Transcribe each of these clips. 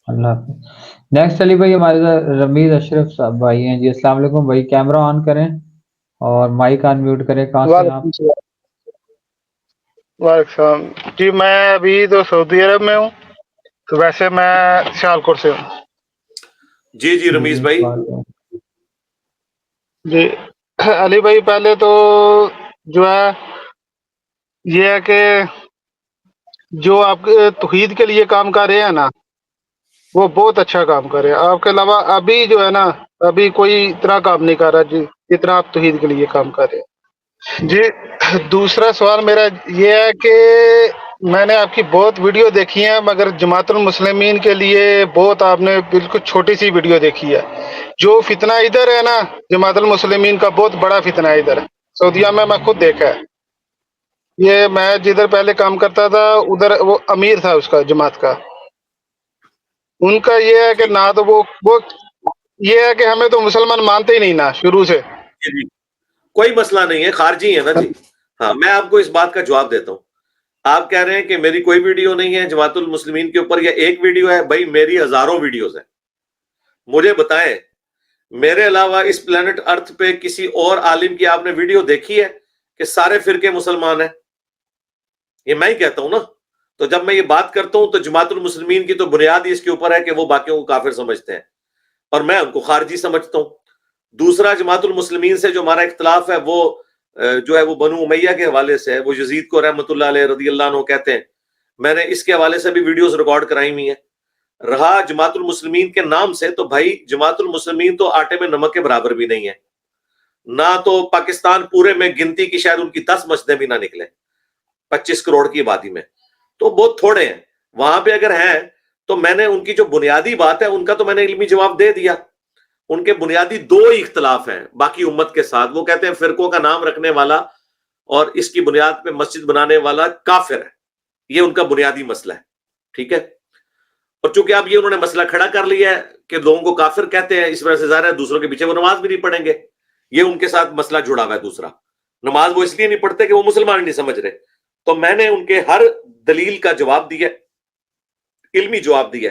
اللہ حافظ۔ نیکسٹ علی بھائی ہمارے ساتھ رمیز اشرف صاحب بھائی ہیں جی۔ السلام علیکم بھائی، کیمرہ آن کریں اور مائک آن میوٹ کریں۔ کہاں سے ہیں آپ؟ وعلیکم السلام۔ وعلیکم السلام جی، میں ابھی تو سعودی عرب میں ہوں، تو ویسے میں سیالکوٹ سے ہوں۔ جی رمیز بھائی۔ جی علی بھائی، پہلے تو جو ہے یہ ہے کہ جو آپ کے توحید کے لیے کام کر رہے ہیں نا، وہ بہت اچھا کام کر رہے ہیں۔ آپ کے علاوہ ابھی جو ہے نا، ابھی کوئی اتنا کام نہیں کر رہا جی جتنا آپ توحید کے لیے کام کر رہے ہیں جی۔ دوسرا سوال میرا یہ ہے کہ میں نے آپ کی بہت ویڈیو دیکھی ہیں، مگر جماعت المسلمین کے لیے بہت آپ نے بالکل چھوٹی سی ویڈیو دیکھی ہے۔ جو فتنہ ادھر ہے نا، جماعت المسلمین کا بہت بڑا فتنہ ہے ادھر سعودیہ میں خود دیکھا ہے۔ یہ میں جدھر پہلے کام کرتا تھا ادھر وہ امیر تھا اس کا جماعت کا، ان کا یہ ہے کہ نہ تو وہ یہ ہے کہ ہمیں تو مسلمان مانتے ہی نہیں نا شروع سے۔ جی کوئی مسئلہ نہیں ہے، خارجی ہے نا جی۔ ہاں میں آپ کو اس بات کا جواب دیتا ہوں۔ آپ کہہ رہے ہیں کہ میری کوئی ویڈیو نہیں ہے جماعت المسلمین کے اوپر یا ایک ویڈیو ہے، بھائی میری ہزاروں ویڈیوز ہیں۔ مجھے بتائیں میرے علاوہ اس پلانٹ ارتھ پہ کسی اور عالم کی آپ نے ویڈیو دیکھی ہے کہ سارے فرقے مسلمان ہیں؟ یہ میں ہی کہتا ہوں نا۔ تو جب میں یہ بات کرتا ہوں تو جماعت المسلمین کی تو بنیاد ہی اس کے اوپر ہے کہ وہ باقیوں کو کافر سمجھتے ہیں اور میں ان کو خارجی سمجھتا ہوں۔ دوسرا، جماعت المسلمین سے جو ہمارا اختلاف ہے وہ جو ہے وہ بنو امیہ کے حوالے سے ہے۔ وہ یزید کو رحمۃ اللہ علیہ رضی اللہ عنہ کہتے ہیں، میں نے اس کے حوالے سے بھی ویڈیوز ریکارڈ کرائی ہوئی ہیں۔ رہا جماعت المسلمین کے نام سے، تو بھائی جماعت المسلمین تو آٹے میں نمک کے برابر بھی نہیں ہے، نہ تو پاکستان پورے میں گنتی کی شاید ان کی 10 مسجدیں بھی نہ نکلے 25 کروڑ کی آبادی میں، تو بہت تھوڑے ہیں۔ وہاں پہ اگر ہیں تو میں نے ان کی جو بنیادی بات ہے ان کا تو میں نے علمی جواب دے دیا۔ ان کے بنیادی 2 ہی اختلاف ہیں باقی امت کے ساتھ، وہ کہتے ہیں فرقوں کا نام رکھنے والا اور اس کی بنیاد پہ مسجد بنانے والا کافر ہے، یہ ان کا بنیادی مسئلہ ہے، ٹھیک ہے۔ اور چونکہ اب یہ انہوں نے مسئلہ کھڑا کر لیا ہے کہ لوگوں کو کافر کہتے ہیں، اس وجہ سے ظاہر ہے دوسروں کے پیچھے وہ نماز بھی نہیں پڑھیں گے، یہ ان کے ساتھ مسئلہ جڑا ہوا ہے۔ دوسرا، نماز وہ اس لیے نہیں پڑھتے کہ وہ مسلمان ہی نہیں سمجھ رہے۔ تو میں نے ان کے ہر دلیل کا جواب دیا، علمی جواب دیا۔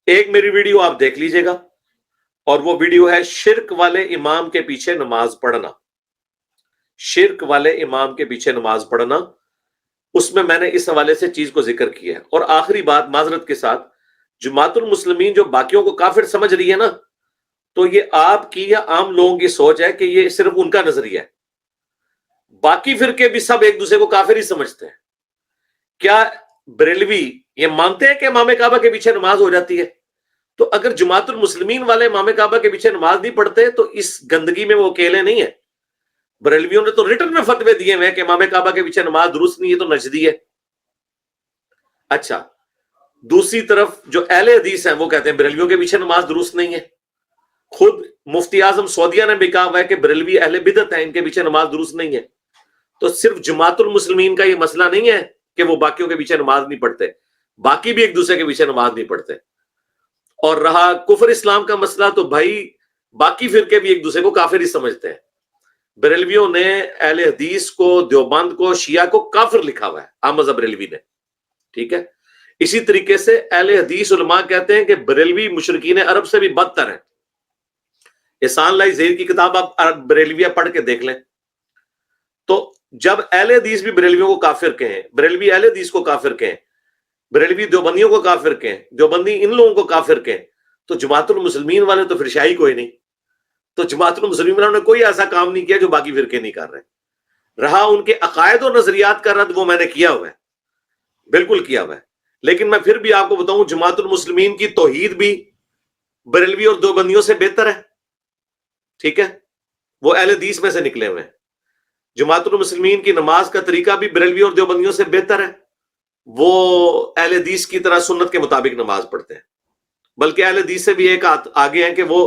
ایک میری ویڈیو آپ دیکھ لیجئے گا، اور وہ ویڈیو ہے شرک والے امام کے پیچھے نماز پڑھنا، شرک والے امام کے پیچھے نماز پڑھنا۔ اس میں نے اس حوالے سے چیز کو ذکر کیا ہے۔ اور آخری بات معذرت کے ساتھ، جماعت المسلمین جو باقیوں کو کافر سمجھ رہی ہے نا، تو یہ آپ کی یا عام لوگوں کی سوچ ہے کہ یہ صرف ان کا نظریہ ہے۔ باقی فرقے بھی سب ایک دوسرے کو کافر ہی سمجھتے ہیں۔ کیا بریلوی یہ مانتے ہیں کہ امام کعبہ کے پیچھے نماز ہو جاتی ہے؟ تو اگر جماعت المسلمین والے امام کعبہ کے پیچھے نماز نہیں پڑھتے تو اس گندگی میں وہ اکیلے نہیں ہیں۔ بریلویوں نے تو ریٹن میں فتوے دیے ہوئے ہیں کہ امام کعبہ کے پیچھے نماز درست نہیں ہے تو نجدی ہے۔ اچھا، دوسری طرف جو اہل حدیث ہیں وہ کہتے ہیں بریلویوں کے پیچھے نماز درست نہیں ہے۔ خود مفتی اعظم سعودیہ نے بھی کہا ہوا ہے کہ بریلوی اہل بدعت ہیں، ان کے پیچھے نماز درست نہیں ہے۔ تو صرف جماعت المسلمین کا یہ مسئلہ نہیں ہے کہ وہ باقیوں کے پیچھے نماز نہیں پڑھتے، باقی بھی ایک دوسرے کے پیچھے نماز نہیں پڑھتے۔ اور رہا کفر اسلام کا مسئلہ، تو بھائی باقی فرقے بھی ایک دوسرے کو کافر ہی سمجھتے ہیں۔ بریلویوں نے اہل حدیث کو، دیوبند کو، شیعہ کو کافر لکھا ہوا ہے، احمد بریلوی نے، ٹھیک ہے۔ اسی طریقے سے اہل حدیث علماء کہتے ہیں کہ بریلوی مشرکین عرب سے بھی بدتر ہیں۔ احسان اللہ زہیر کی کتاب آپ بریلویہ پڑھ کے دیکھ لیں۔ تو جب اہل حدیث بھی بریلویوں کو کافر کہیں، بریلوی اہل حدیث کو کافر کہیں، بریلوی دیوبندیوں کو کافر کہیں، دیوبندی ان لوگوں کو کافر کہیں، تو جماعت المسلمین والے تو پھر شاہی کوئی نہیں۔ تو جماعت المسلمین والوں نے کوئی ایسا کام نہیں کیا جو باقی فرقے نہیں کر رہے۔ رہا ان کے عقائد و نظریات کا رد، وہ میں نے کیا ہوا ہے، بالکل کیا ہوا ہے۔ لیکن میں پھر بھی آپ کو بتاؤں، جماعت المسلمین کی توحید بھی بریلوی اور دیوبندیوں سے بہتر ہے، ٹھیک ہے، وہ اہل حدیث میں سے نکلے ہوئے ہیں۔ جماعت المسلمین کی نماز کا طریقہ بھی بریلوی اور دیوبندیوں سے بہتر ہے، وہ اہل حدیث کی طرح سنت کے مطابق نماز پڑھتے ہیں، بلکہ اہل حدیث سے بھی ایک آگے ہیں کہ وہ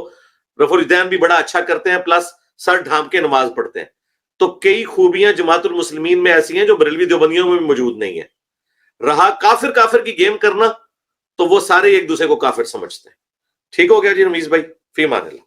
رفع الیدین بھی بڑا اچھا کرتے ہیں، پلس سر ڈھانپ کے نماز پڑھتے ہیں۔ تو کئی خوبیاں جماعت المسلمین میں ایسی ہیں جو بریلوی دیوبندیوں میں بھی موجود نہیں ہیں۔ رہا کافر کی گیم کرنا، تو وہ سارے ایک دوسرے کو کافر سمجھتے ہیں۔ ٹھیک ہو گیا جی رمیز بھائی، فی امان اللہ۔